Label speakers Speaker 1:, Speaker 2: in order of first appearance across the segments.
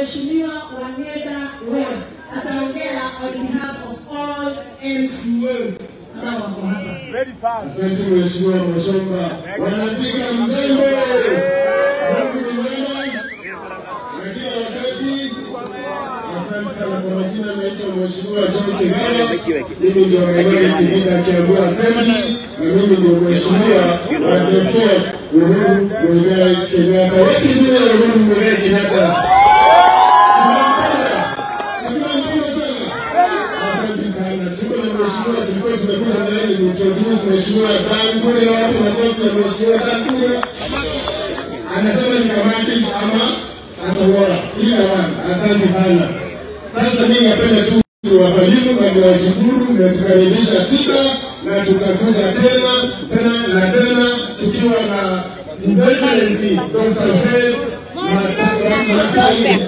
Speaker 1: Mheshimiwa Wangeda Ward ataongea on behalf of all MCAs.
Speaker 2: Very fast.
Speaker 3: Asante Mheshimiwa Mashomba. Wanapika mjembe. Asante sana kwa majina, naitwa Mheshimiwa John Kigala. Mimi ndio mwenyekiti wa Kiambu Assembly na mimi ndio Mheshimiwa wa Joseph Uhuru Muigai Kenyatta. Wapi ndio Uhuru Muigai Kenyatta? Tulikuwa na yeye ni Mheshimiwa Dankure hapo na kofi ya Mheshimiwa Dankure. Anasema ni kamati ama atawala kila wana. Asante sana. Sasa mimi napenda tu kuwasalimu na kuwashukuru na tukaribisha pia na tutakuja tena tukiwa na Excellency Dr. Fred Matakai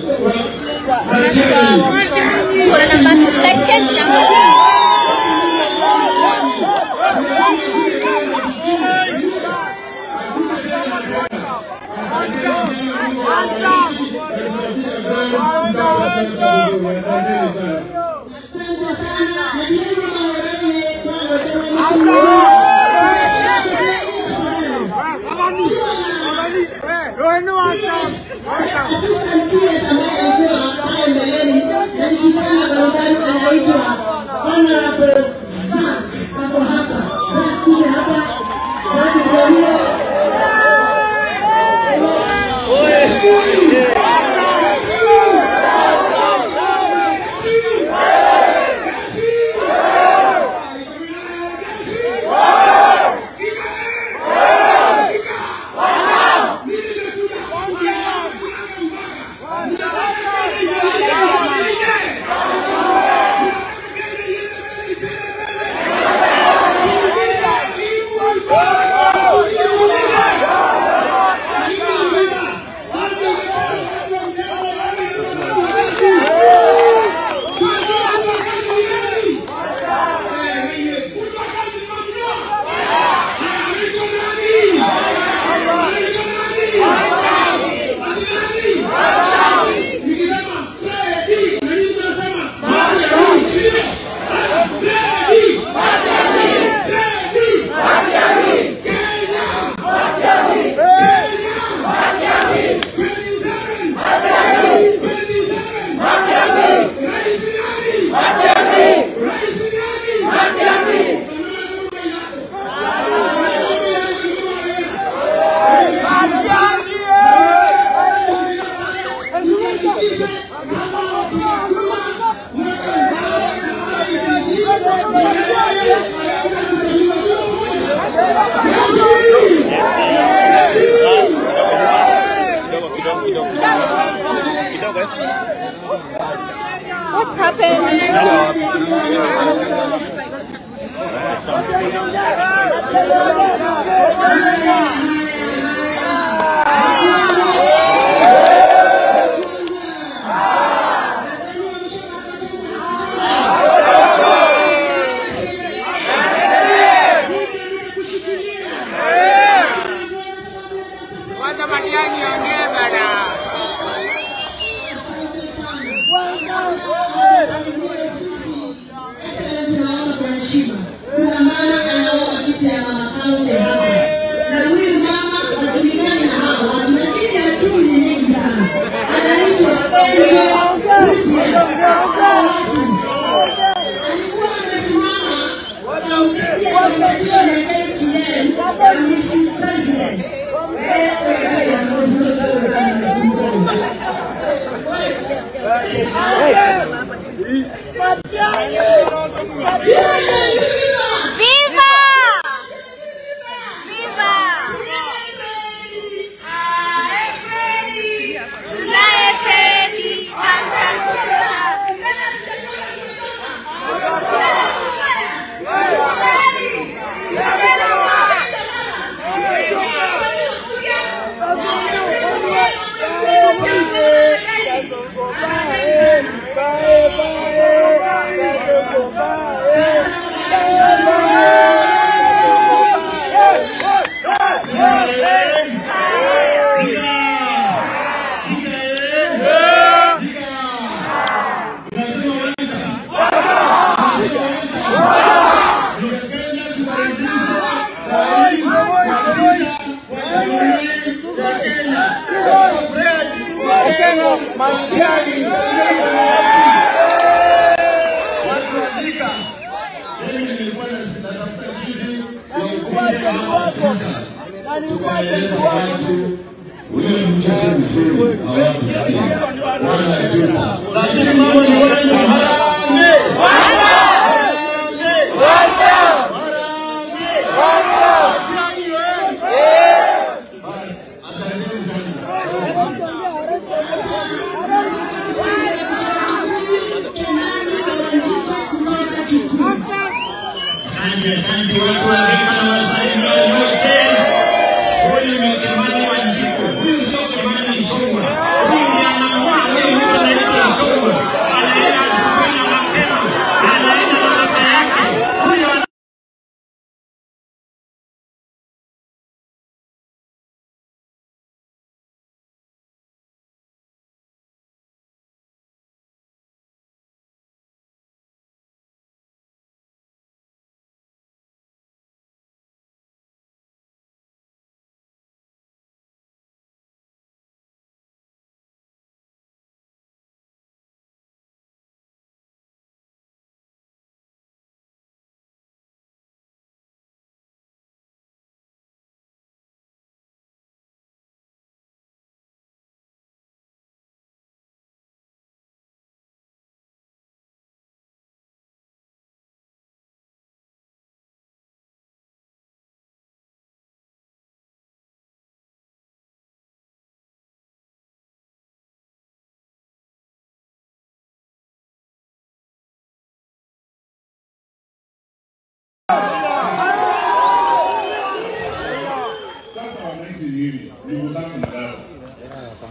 Speaker 4: What's happening?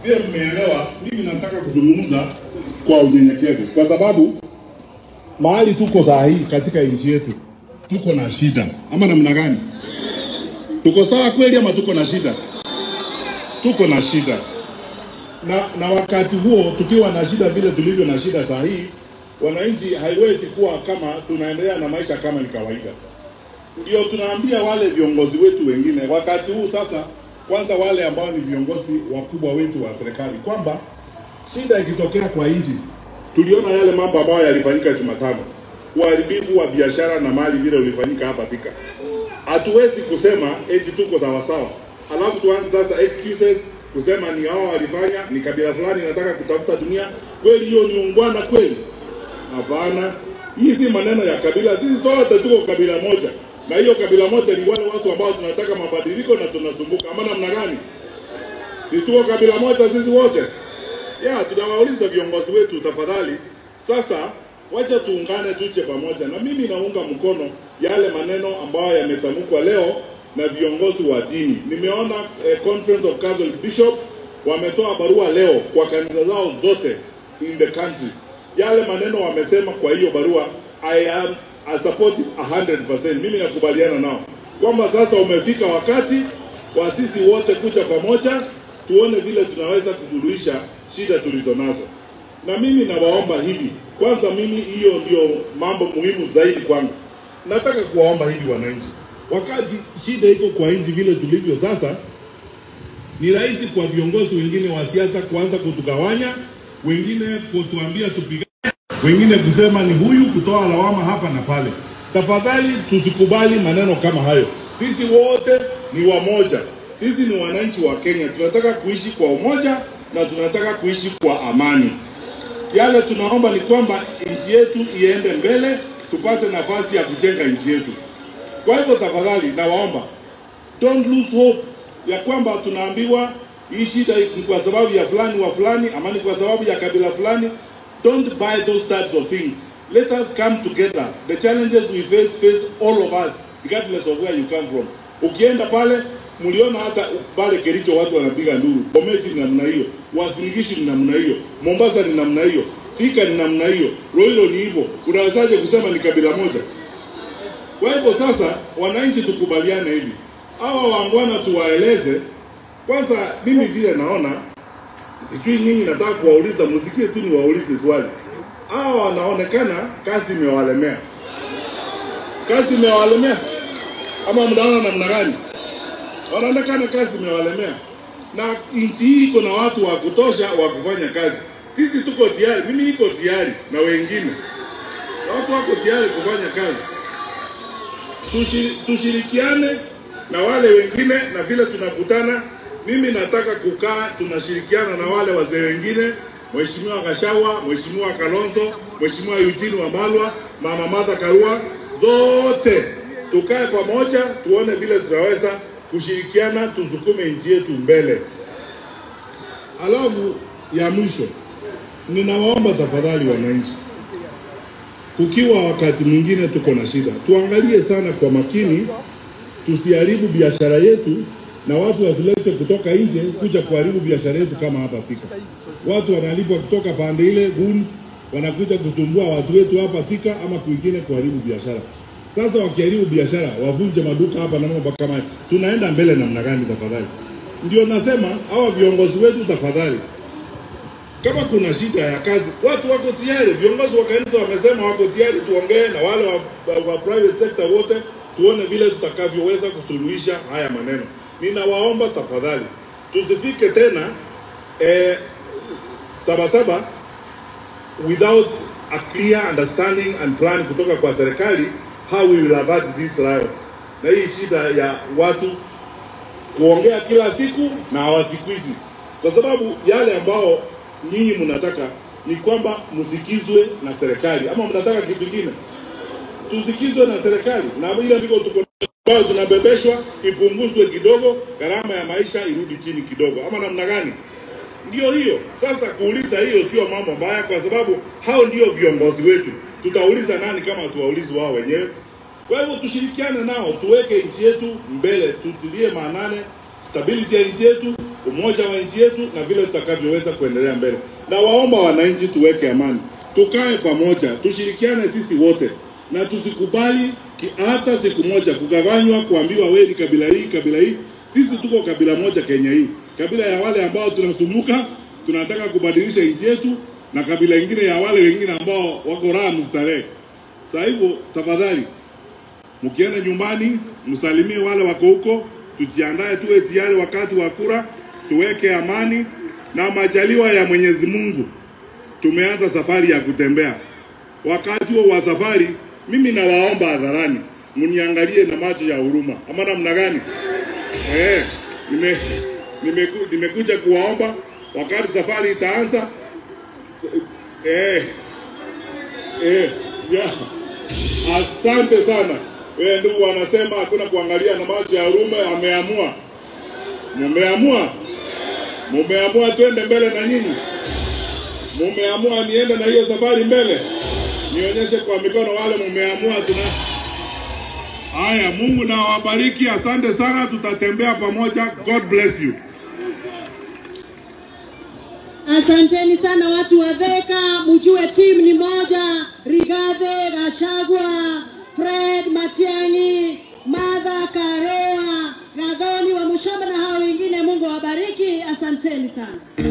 Speaker 3: Pia mmeelewa, mimi nataka kuzungumza kwa unyenyekevu kwa sababu mahali tuko saa hii katika nchi yetu tuko na shida. Ama namna gani? Tuko sawa kweli ama tuko na shida? Tuko na shida. Na wakati huo tukiwa na shida vile tulivyo na shida saa hii, wananchi haiwezi kuwa kama tunaendelea na maisha kama ni kawaida. Ndio tunaambia wale viongozi wetu wengine wakati huu sasa, kwanza wale ambao ni viongozi wakubwa wetu wa serikali, kwamba shida ikitokea kwa nchi, tuliona yale mambo ambayo yalifanyika Jumatano, uharibifu wa biashara na mali vile ulifanyika hapa Thika. Hatuwezi kusema eti tuko sawa sawa, alafu tuanze sasa excuses kusema ni hao walifanya, ni kabila fulani nataka kutafuta dunia. Kweli hiyo ni ungwana kweli? Hapana. Hizi maneno ya kabila, sisi sote tuko kabila moja. Na hiyo kabila moja ni wale watu ambao tunataka mabadiliko na tunasumbuka. Ama namna gani? Si tuko kabila moja sisi wote? Tunawauliza viongozi wetu tafadhali, sasa wacha tuungane tuche pamoja. Na mimi naunga mkono yale maneno ambayo yametamkwa leo na viongozi wa dini. Nimeona Conference of Catholic Bishops wametoa barua leo kwa kanisa zao zote in the country. Yale maneno wamesema kwa hiyo barua, I support it 100%. Mimi nakubaliana nao kwamba sasa umefika wakati wa sisi wote kuja pamoja tuone vile tunaweza kusuluhisha shida tulizo nazo. Na mimi nawaomba hivi, kwanza mimi hiyo ndio mambo muhimu zaidi kwangu. Nataka kuwaomba hivi wananchi, wakati shida iko kwa nchi vile tulivyo sasa, ni rahisi kwa viongozi wengine wa siasa kuanza kutugawanya, wengine kutuambia tupigane, wengine kusema ni huyu, kutoa lawama hapa na pale. Tafadhali tusikubali maneno kama hayo. Sisi wote ni wamoja. Sisi ni wananchi wa Kenya. Tunataka kuishi kwa umoja na tunataka kuishi kwa amani. Yale tunaomba ni kwamba nchi yetu iende mbele, tupate nafasi ya kujenga nchi yetu. Kwa hivyo tafadhali nawaomba, don't lose hope ya kwamba tunaambiwa hii shida ni kwa sababu ya fulani wa fulani ama ni kwa sababu ya kabila fulani. Don't buy those types of things. Let us come together. The challenges we face all of us, regardless of where you come from. Ukienda pale, mliona hata pale Kericho watu wanapiga nduru. Bomet ni namna hiyo, Uasin Gishu ni namna hiyo, Mombasa ni namna hiyo, Thika ni namna hiyo, Roiro ni hivyo. Unawezaje kusema ni kabila moja? Kwa hivyo sasa wananchi tukubaliane hivi. Hawa wangwana tuwaeleze. Kwanza mimi vile naona, sijui nyinyi nataka kuwauliza, msikie tu ni waulize swali. Hawa wanaonekana kazi imewalemea. Kazi imewalemea? Ama mnaona namna gani? Wanaonekana kazi imewalemea. Na nchi hii iko na watu wa kutosha wa kufanya kazi. Sisi tuko tayari, mimi niko tayari na wengine. Watu wako tayari kufanya kazi. Tushirikiane
Speaker 2: na wale wengine, na vile tunakutana, mimi nataka kukaa tunashirikiana na wale wazee wengine, Mheshimiwa Gachagua, Mheshimiwa Kalonzo, Mheshimiwa Eugene Wamalwa, Mama Martha Karua, zote tukae pamoja tuone vile tutaweza kushirikiana tusukume nchi yetu mbele. Alafu ya mwisho, ninawaomba tafadhali wananchi, kukiwa wakati mwingine tuko na shida, tuangalie sana kwa makini, tusiharibu biashara yetu na watu wasilete kutoka nje kuja kuharibu biashara yetu kama hapa Thika. Watu wanalipwa kutoka pande ile goons, wanakuja kusumbua watu wetu hapa Thika ama kwingine kuharibu biashara. Sasa wakiharibu biashara, wavunje maduka hapa na mambo kama haya. Tunaenda mbele namna gani tafadhali? Ndio nasema hawa viongozi wetu tafadhali, kama kuna shida ya kazi, watu wako tayari, viongozi wa kanisa wamesema wako tayari, tuongee na wale wa private sector wote, tuone vile tutakavyoweza kusuluhisha haya maneno. Ninawaomba tafadhali, tusifike tena Sabasaba without a clear understanding and plan kutoka kwa serikali how we will avert these riots. Na hii shida ya watu kuongea kila siku na hawasikwizi, kwa sababu yale ambao nyinyi mnataka ni kwamba msikizwe na serikali, ama mnataka kitu kingine? Tusikizwe na serikali, na ile ndiko tuko tunabebeshwa, ipunguzwe kidogo, gharama ya maisha irudi chini kidogo, ama namna gani? Ndio hiyo. Sasa kuuliza hiyo sio mambo mbaya, kwa sababu hao ndio viongozi wetu. Tutauliza nani kama tuwaulizi wao wenyewe? Kwa hivyo tushirikiane nao, tuweke nchi yetu mbele, tutilie maanane stability ya nchi yetu, umoja wa nchi yetu, na vile tutakavyoweza kuendelea mbele. Na waomba wananchi tuweke amani, tukae pamoja, tushirikiane sisi wote, na tusikubali hata siku moja kugawanywa, kuambiwa wewe ni kabila hii, kabila hii. Sisi tuko kabila moja Kenya hii, kabila ya wale ambao tunasumuka, tunataka kubadilisha nchi yetu, na kabila ingine ya wale wengine ambao wako raha mstarehe. Sasa hivyo tafadhali, mkienda nyumbani msalimie wale wako huko, tujiandae tuwe tayari wakati wa kura, tuweke amani na majaliwa ya Mwenyezi Mungu. Tumeanza safari ya kutembea. Wakati wa safari, mimi nawaomba hadharani mniangalie na macho ya huruma, ama namna gani? Nimekuja kuwaomba wakati safari itaanza. Asante sana. Wewe ndugu wanasema hakuna kuangalia na macho ya huruma, ameamua. Mumeamua twende mbele na nyinyi. Mumeamua niende na hiyo safari mbele. Nionyeshe kwa mikono wale mumeamua Haya, Mungu na wabariki. Asante sana, tutatembea pamoja. God bless you.
Speaker 1: Asanteni sana watu wa Thika, mjue timu ni moja, Rigathi Gachagua, Fred Matiang'i, Martha Karua, Gathoni wa Mushamba na hao wengine. Mungu awabariki. Asanteni sana.